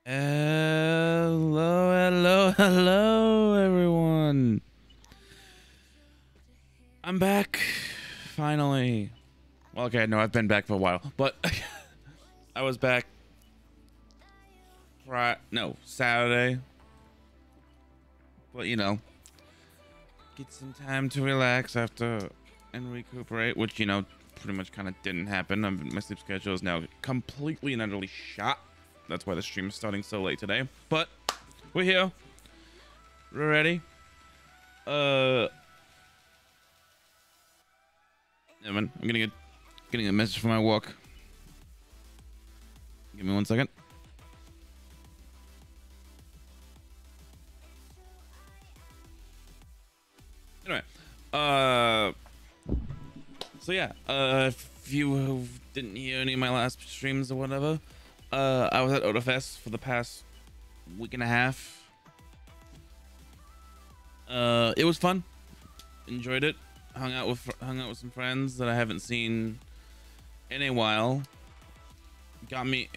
Hello, hello, hello, everyone. I'm back, finally. Well, okay, no, I've been back for a while, but I was back Saturday. But, you know, get some time to relax after and recuperate, which, you know, pretty much kind of didn't happen. My sleep schedule is now completely and utterly shot. That's why the stream is starting so late today. But we're here. We're ready. Yeah, man, I'm getting a message from my walk. Give me 1 second. Anyway, so yeah, if you didn't hear any of my last streams or whatever, I was at Otafest for the past week and a half. It was fun. Enjoyed it. Hung out with some friends that I haven't seen in a while. It got me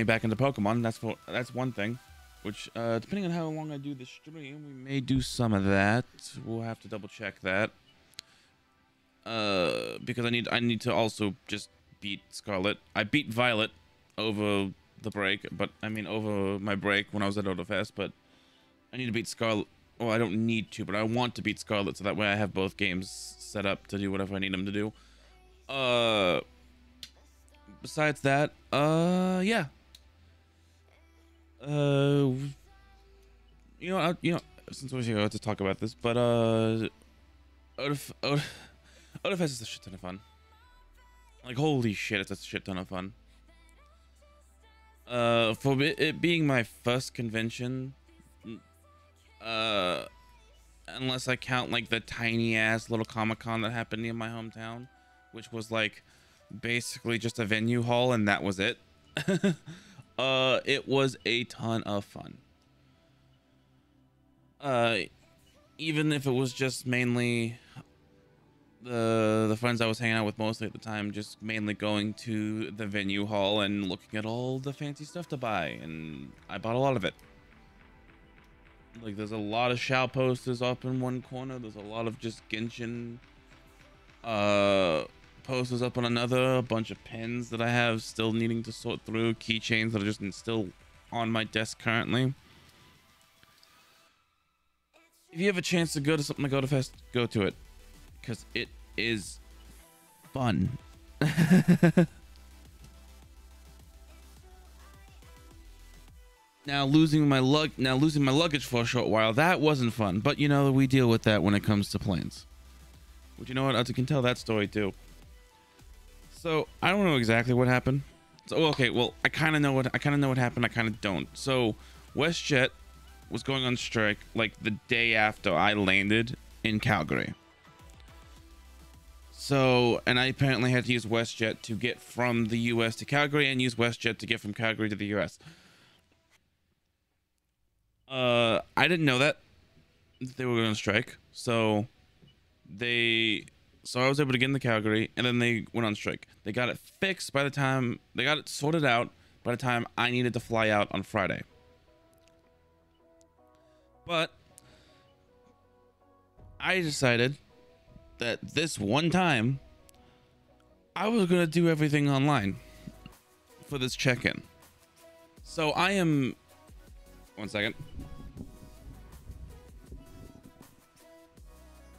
back into Pokemon. That's one thing. Which, depending on how long I do the stream, we may do some of that. We'll have to double check that. Because I need to also just beat Scarlet. I beat Violet over the break, but I mean over my break when I was at Otafest, but I need to beat Scarlet. Well, I don't need to, but I want to beat Scarlet so that way I have both games set up to do whatever I need them to do. Besides that, yeah. Since we're here to talk about this, but Otafest is a shit ton of fun. Like, holy shit, it's a shit ton of fun. For it being my first convention, unless I count like the tiny ass little Comic-Con that happened in my hometown, which was like basically just a venue hall and that was it. It was a ton of fun. Even if it was just mainly the friends I was hanging out with mostly at the time, just mainly going to the venue hall and looking at all the fancy stuff to buy, and I bought a lot of it. Like, there's a lot of Shao posters up in one corner. There's a lot of just Genshin posters up on another. A bunch of pens that I have still needing to sort through. Keychains that are just still on my desk currently. If you have a chance to go to something like Otafest, go to it, because it is fun. Now losing my luggage for a short while, that wasn't fun, but you know, we deal with that when it comes to planes. But you know what, I can tell that story too. So I don't know exactly what happened. So okay, well, I kind of know what happened. I kind of don't. So WestJet was going on strike like the day after I landed in Calgary. So, and I apparently had to use WestJet to get from the US to Calgary and use WestJet to get from Calgary to the US. I didn't know that they were going to strike. So I was able to get into Calgary, and then they went on strike. They got it fixed by the time they got it sorted out by the time I needed to fly out on Friday. But I decided that this one time I was going to do everything online for this check-in. So I am 1 second.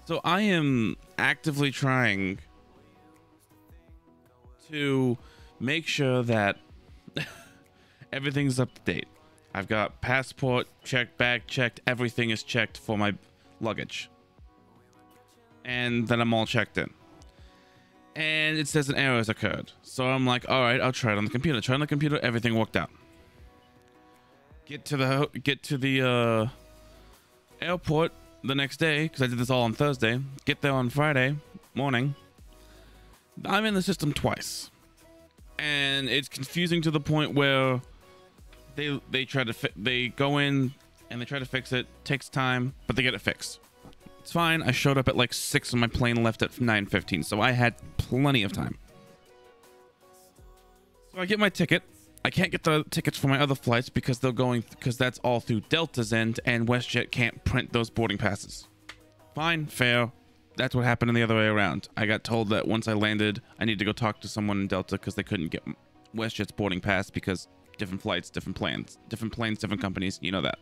So I am actively trying to make sure that everything's up to date. I've got passport checked, bag checked, everything is checked for my luggage. And then I'm all checked in. And it says an error has occurred. So I'm like, all right, I'll try it on the computer. Try it on the computer, everything worked out. Get to the airport the next day, because I did this all on Thursday. Get there on Friday morning. I'm in the system twice. And it's confusing to the point where they go in and they try to fix it. Takes time, but they get it fixed. It's fine. I showed up at like 6 and my plane left at 9:15, so I had plenty of time. So I get my ticket, I can't get the tickets for my other flights because because that's all through Delta's end, and WestJet can't print those boarding passes. Fine, fair. That's what happened in the other way around. I got told that once I landed, I need to go talk to someone in Delta because they couldn't get WestJet's boarding pass because different flights, different planes, different companies. You know that.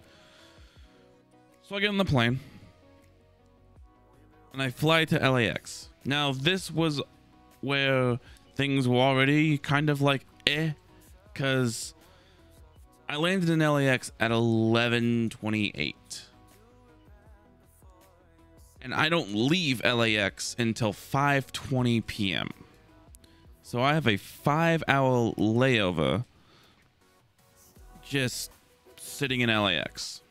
So I get on the plane and I fly to LAX. Now, this was where things were already kind of like because I landed in LAX at 11:28. And I don't leave LAX until 5:20 p.m. So I have a 5-hour layover just sitting in LAX.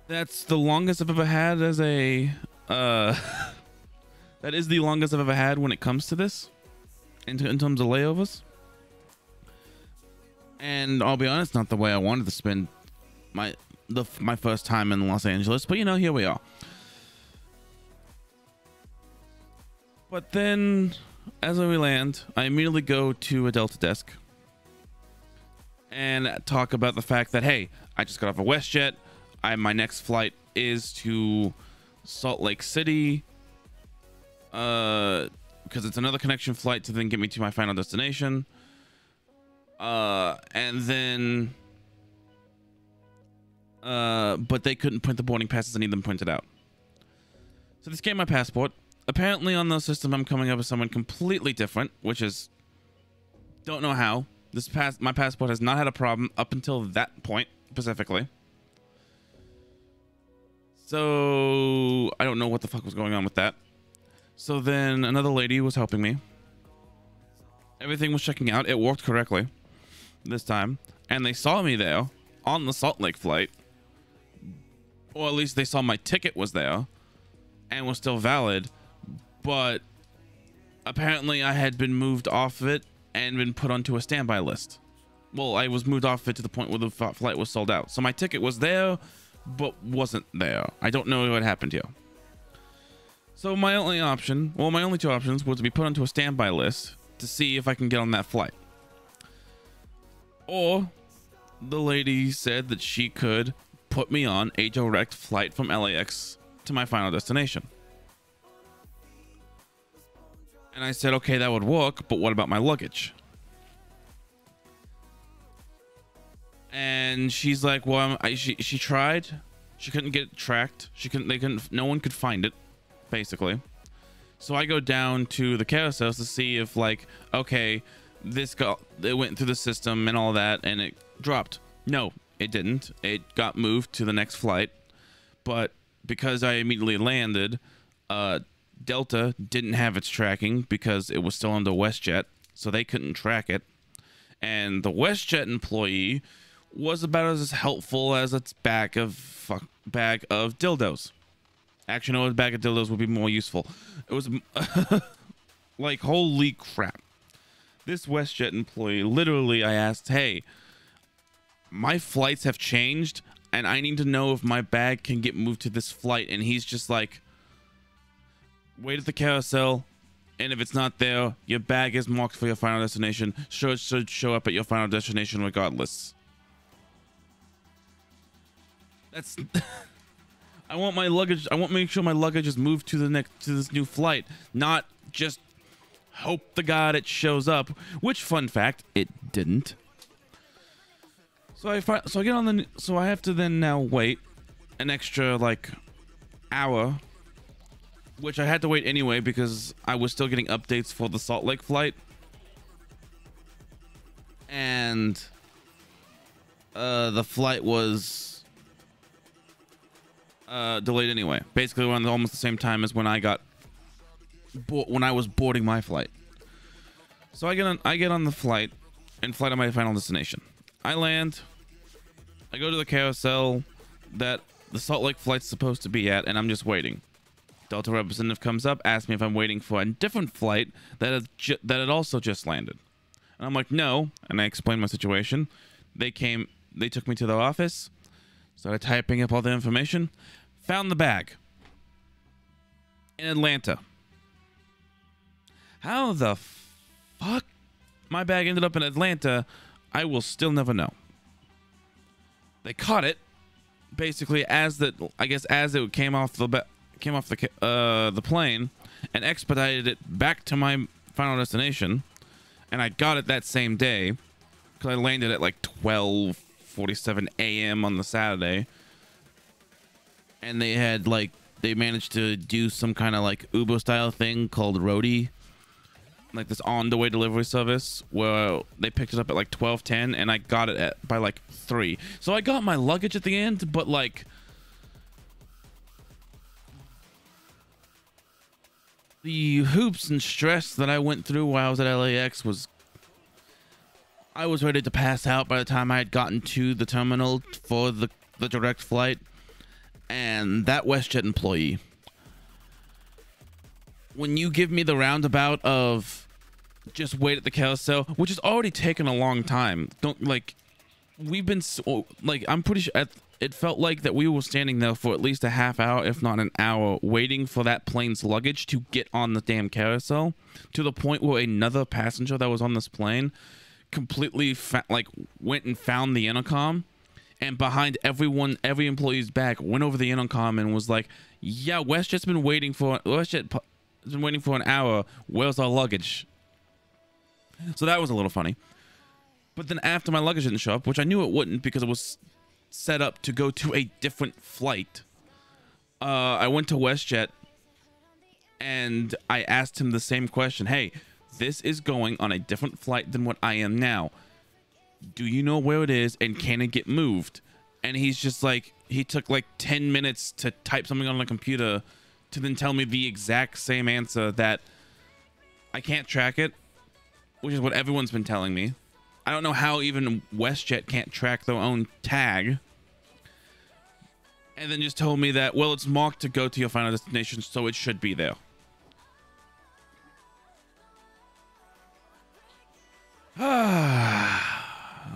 That's the longest I've ever had as a that is the longest I've ever had when it comes to this in terms of layovers. And I'll be honest, not the way I wanted to spend my first time in Los Angeles, but you know, here we are. But then as we land, I immediately go to a Delta desk and talk about the fact that, hey, I just got off a WestJet. My next flight is to Salt Lake City because it's another connection flight to then get me to my final destination. And then but they couldn't print the boarding passes. I need them printed out. So they scanned my passport. Apparently on the system I'm coming up with someone completely different, which is, don't know how. My passport has not had a problem up until that point specifically. So I don't know what the fuck was going on with that. So then another lady was helping me. Everything was checking out. It worked correctly this time. And they saw me there on the Salt Lake flight. Or at least they saw my ticket was there and was still valid. But apparently I had been moved off of it and been put onto a standby list. Well, I was moved off of it to the point where the flight was sold out. So my ticket was there, but wasn't there. I don't know what happened here. So my only two options was to be put onto a standby list to see if I can get on that flight. Or the lady said that she could put me on a direct flight from LAX to my final destination. And I said, okay, that would work, but what about my luggage? And she's like, well, she tried. She couldn't get it tracked. No one could find it, basically. So I go down to the carousels to see if, like, okay, it went through the system and all that, and it dropped. No, it didn't. It got moved to the next flight. But because I immediately landed, Delta didn't have its tracking because it was still under WestJet, so they couldn't track it. And the WestJet employee was about as helpful as its bag of dildos. Actually, no, a bag of dildos would be more useful. It was like, holy crap. This WestJet employee, literally, I asked, hey, my flights have changed and I need to know if my bag can get moved to this flight. And he's just like, wait at the carousel, and if it's not there, your bag is marked for your final destination. Sure, it should show up at your final destination regardless. That's I want my luggage. I want to make sure my luggage is moved to this new flight, not just hope to God it shows up. Which, fun fact, it didn't. So I get on the. So I have to then now wait an extra like hour, which I had to wait anyway because I was still getting updates for the Salt Lake flight, and the flight was delayed anyway. Basically, around almost the same time as when I was boarding my flight. So I get on the flight and fly to my final destination. I land. I go to the carousel that the Salt Lake flight's supposed to be at, and I'm just waiting. Delta representative comes up, asks me if I'm waiting for a different flight that had also just landed. And I'm like, no. And I explained my situation. They took me to their office, started typing up all the information, found the bag in Atlanta. How the fuck my bag ended up in Atlanta, I will still never know. They caught it basically as it came off the plane and expedited it back to my final destination, and I got it that same day because I landed at like 12:47 a.m. on the Saturday, and they managed to do some kind of like Uber style thing called Roadie, like this on the way delivery service where they picked it up at like 12:10 and I got it by like 3. So I got my luggage at the end, but like the hoops and stress that I went through while I was at LAX I was ready to pass out by the time I had gotten to the terminal for the direct flight. And that WestJet employee, when you give me the roundabout of just wait at the carousel, which has already taken a long time, I'm pretty sure it felt like that we were standing there for at least a half hour, if not an hour, waiting for that plane's luggage to get on the damn carousel, to the point where another passenger that was on this plane completely went and found the intercom, and behind every employee's back went over the intercom and was like, yeah, WestJet's been waiting for an hour. Where's our luggage? So that was a little funny. But then after my luggage didn't show up, which I knew it wouldn't because it was set up to go to a different flight, I went to WestJet and I asked him the same question. Hey, this is going on a different flight than what I am now. Do you know where it is and can it get moved? And he's just like, he took like 10 minutes to type something on the computer to then tell me the exact same answer, that I can't track it, which is what everyone's been telling me. I don't know how even WestJet can't track their own tag. And then just told me that, well, it's marked to go to your final destination, so it should be there.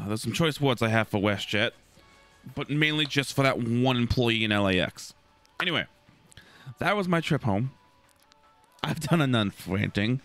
There's some choice words I have for WestJet, but mainly just for that one employee in LAX. Anyway, that was my trip home. I've done enough ranting.